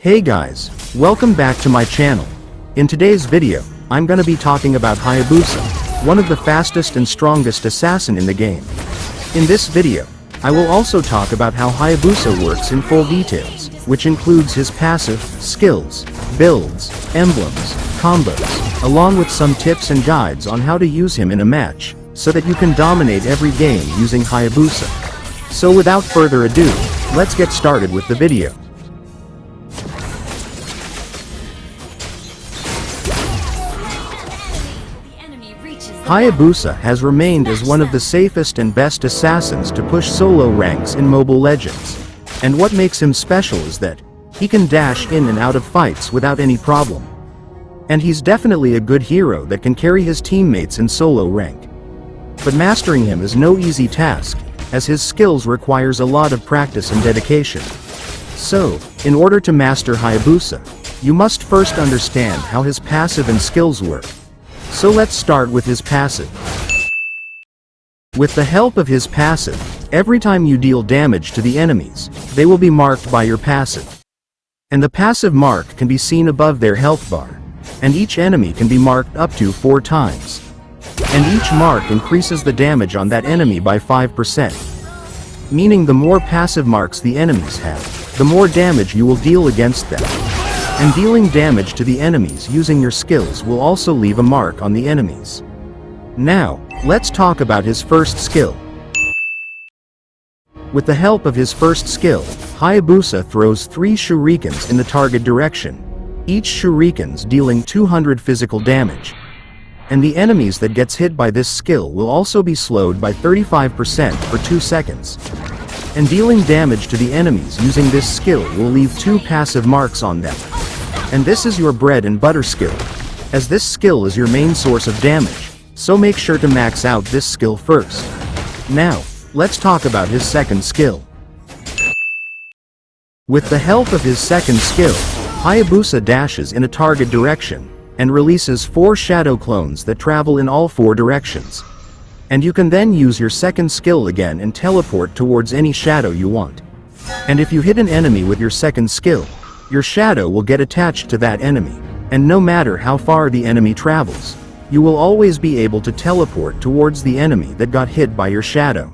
Hey guys, welcome back to my channel. In today's video, I'm gonna be talking about Hayabusa, one of the fastest and strongest assassin in the game. In this video, I will also talk about how Hayabusa works in full details, which includes his passive, skills, builds, emblems, combos, along with some tips and guides on how to use him in a match, so that you can dominate every game using Hayabusa. So without further ado, let's get started with the video. Hayabusa has remained as one of the safest and best assassins to push solo ranks in Mobile Legends. And what makes him special is that he can dash in and out of fights without any problem. And he's definitely a good hero that can carry his teammates in solo rank. But mastering him is no easy task, as his skills requires a lot of practice and dedication. So, in order to master Hayabusa, you must first understand how his passive and skills work. So let's start with his passive. With the help of his passive, every time you deal damage to the enemies, they will be marked by your passive. And the passive mark can be seen above their health bar, and each enemy can be marked up to 4 times. And each mark increases the damage on that enemy by 5%. Meaning the more passive marks the enemies have, the more damage you will deal against them. And dealing damage to the enemies using your skills will also leave a mark on the enemies. Now, let's talk about his first skill. With the help of his first skill, Hayabusa throws 3 shurikens in the target direction, each shurikens dealing 200 physical damage. And the enemies that gets hit by this skill will also be slowed by 35% for 2 seconds. And dealing damage to the enemies using this skill will leave 2 passive marks on them. And this is your bread and butter skill, as this skill is your main source of damage, so make sure to max out this skill first. Now, let's talk about his second skill. With the help of his second skill, Hayabusa dashes in a target direction, and releases 4 shadow clones that travel in all 4 directions. And you can then use your second skill again and teleport towards any shadow you want. And if you hit an enemy with your second skill, your shadow will get attached to that enemy, and no matter how far the enemy travels, you will always be able to teleport towards the enemy that got hit by your shadow.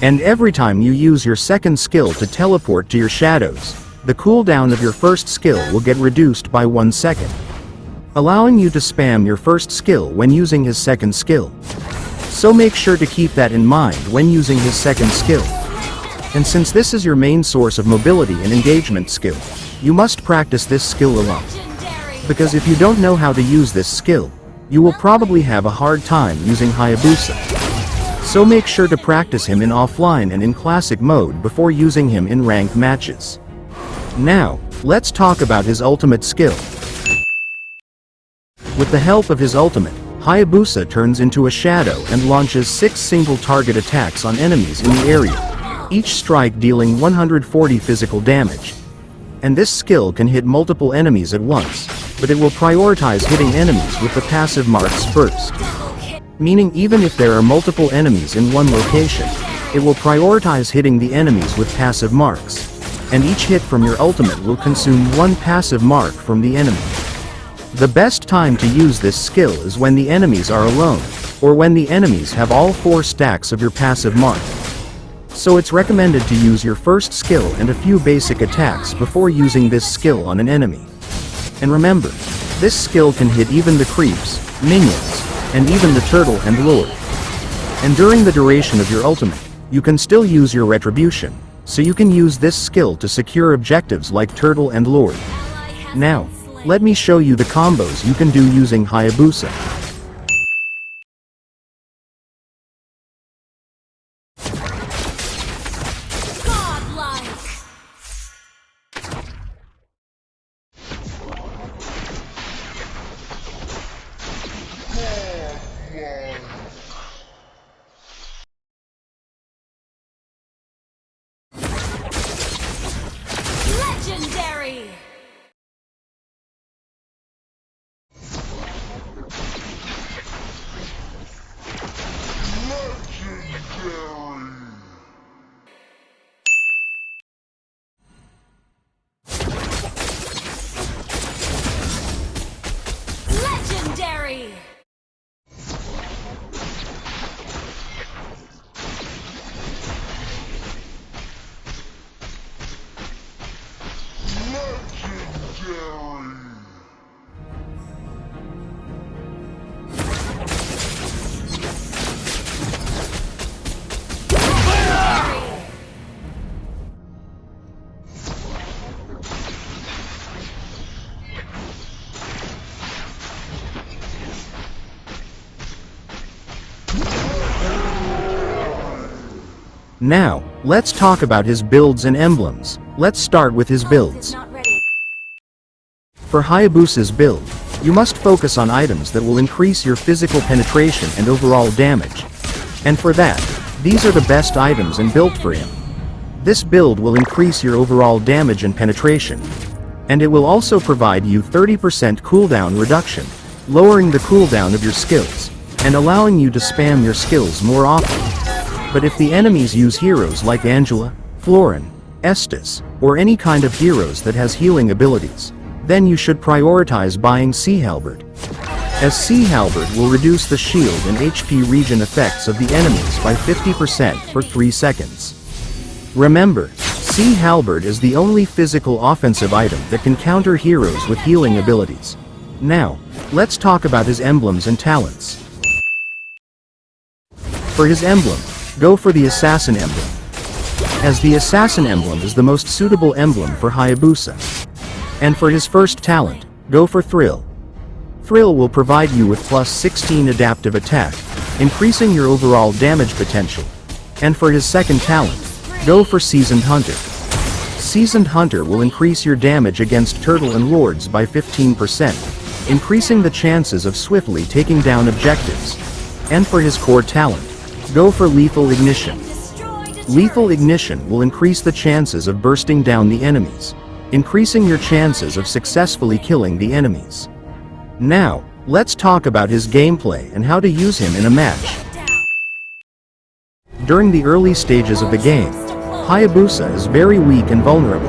And every time you use your second skill to teleport to your shadows, the cooldown of your first skill will get reduced by 1 second, allowing you to spam your first skill when using his second skill. So make sure to keep that in mind when using his second skill. And since this is your main source of mobility and engagement skill, you must practice this skill a lot. Because if you don't know how to use this skill, you will probably have a hard time using Hayabusa. So make sure to practice him in offline and in classic mode before using him in ranked matches. Now, let's talk about his ultimate skill. With the help of his ultimate, Hayabusa turns into a shadow and launches 6 single target attacks on enemies in the area, each strike dealing 140 physical damage. And this skill can hit multiple enemies at once, but it will prioritize hitting enemies with the passive marks first. Meaning even if there are multiple enemies in one location, it will prioritize hitting the enemies with passive marks. And each hit from your ultimate will consume 1 passive mark from the enemy. The best time to use this skill is when the enemies are alone, or when the enemies have all 4 stacks of your passive mark. So it's recommended to use your first skill and a few basic attacks before using this skill on an enemy. And remember, this skill can hit even the creeps, minions, and even the turtle and lord. And during the duration of your ultimate, you can still use your retribution, so you can use this skill to secure objectives like turtle and lord. Now, let me show you the combos you can do using Hayabusa. Legendary! Now, let's talk about his builds and emblems. Let's start with his builds. For Hayabusa's build, you must focus on items that will increase your physical penetration and overall damage. And for that, these are the best items and built for him. This build will increase your overall damage and penetration. And it will also provide you 30% cooldown reduction, lowering the cooldown of your skills, and allowing you to spam your skills more often. But if the enemies use heroes like Angela, Florin, Estes, or any kind of heroes that has healing abilities, then you should prioritize buying Sea Halberd. As Sea Halberd will reduce the shield and HP regen effects of the enemies by 50% for 3 seconds. Remember, Sea Halberd is the only physical offensive item that can counter heroes with healing abilities. Now, let's talk about his emblems and talents. For his emblem, go for the Assassin emblem, as the Assassin emblem is the most suitable emblem for Hayabusa. And for his first talent, go for Thrill. Thrill will provide you with plus 16 adaptive attack, increasing your overall damage potential. And for his second talent, go for Seasoned Hunter. Seasoned Hunter will increase your damage against Turtle and Lords by 15%, increasing the chances of swiftly taking down objectives. And for his core talent, go for Lethal Ignition. Lethal Ignition will increase the chances of bursting down the enemies, increasing your chances of successfully killing the enemies. Now, let's talk about his gameplay and how to use him in a match. During the early stages of the game, Hayabusa is very weak and vulnerable.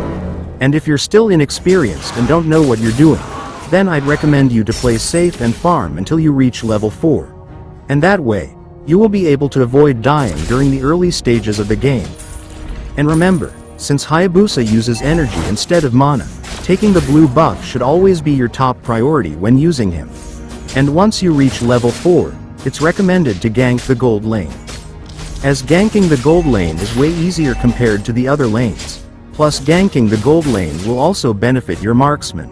And if you're still inexperienced and don't know what you're doing, then I'd recommend you to play safe and farm until you reach level 4. And that way, you will be able to avoid dying during the early stages of the game. And remember, since Hayabusa uses energy instead of mana, taking the blue buff should always be your top priority when using him. And once you reach level 4, it's recommended to gank the gold lane, as ganking the gold lane is way easier compared to the other lanes. Plus ganking the gold lane will also benefit your marksman.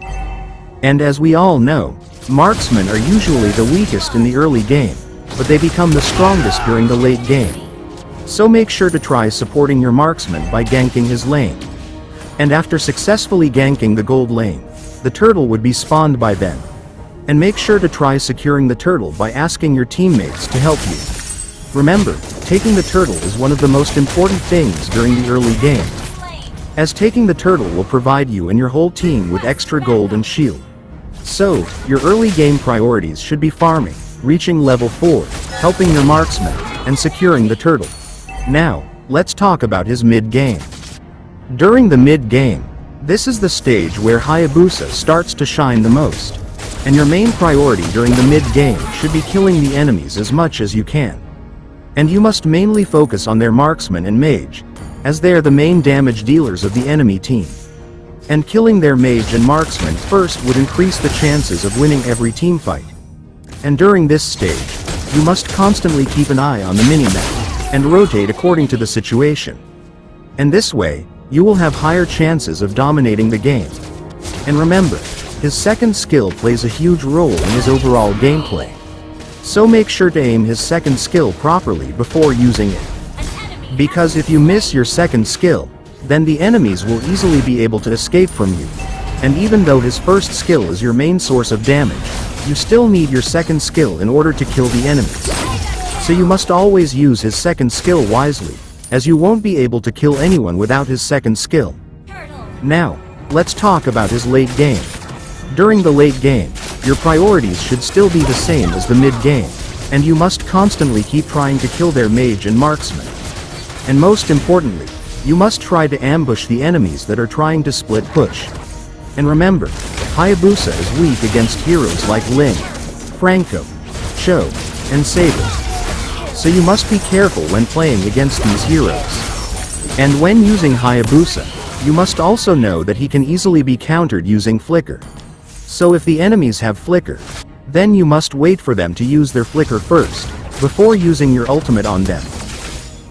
And as we all know, marksmen are usually the weakest in the early game, but they become the strongest during the late game. So make sure to try supporting your marksman by ganking his lane. And after successfully ganking the gold lane, the turtle would be spawned by then. And make sure to try securing the turtle by asking your teammates to help you. Remember, taking the turtle is one of the most important things during the early game, as taking the turtle will provide you and your whole team with extra gold and shield. So, your early game priorities should be farming, reaching level 4, helping your marksman, and securing the turtle. Now, let's talk about his mid-game. During the mid-game, this is the stage where Hayabusa starts to shine the most. And your main priority during the mid-game should be killing the enemies as much as you can. And you must mainly focus on their marksman and mage, as they are the main damage dealers of the enemy team. And killing their mage and marksman first would increase the chances of winning every team fight. And during this stage, you must constantly keep an eye on the minimap, and rotate according to the situation. And this way, you will have higher chances of dominating the game. And remember, his second skill plays a huge role in his overall gameplay. So make sure to aim his second skill properly before using it. Because if you miss your second skill, then the enemies will easily be able to escape from you. And even though his first skill is your main source of damage, you still need your second skill in order to kill the enemies. So you must always use his second skill wisely, as you won't be able to kill anyone without his second skill. Now, let's talk about his late game. During the late game, your priorities should still be the same as the mid-game, and you must constantly keep trying to kill their mage and marksman. And most importantly, you must try to ambush the enemies that are trying to split push. And remember, Hayabusa is weak against heroes like Ling, Franco, Cho, and Sabers. So you must be careful when playing against these heroes. And when using Hayabusa, you must also know that he can easily be countered using Flicker. So if the enemies have Flicker, then you must wait for them to use their Flicker first, before using your ultimate on them.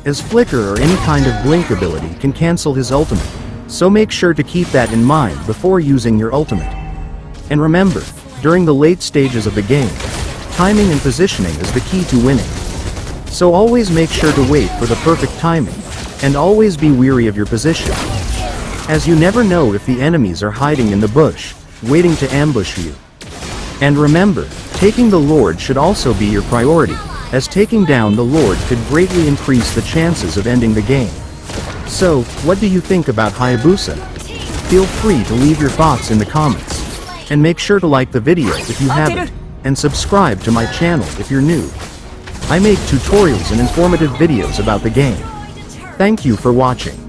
As Flicker or any kind of blink ability can cancel his ultimate, so make sure to keep that in mind before using your ultimate. And remember, during the late stages of the game, timing and positioning is the key to winning. So always make sure to wait for the perfect timing, And always be wary of your position, as you never know if the enemies are hiding in the bush, waiting to ambush you. And remember, taking the Lord should also be your priority, as taking down the Lord could greatly increase the chances of ending the game. So, what do you think about Hayabusa? Feel free to leave your thoughts in the comments. And make sure to like the video if you haven't, and subscribe to my channel if you're new. I make tutorials and informative videos about the game. Thank you for watching.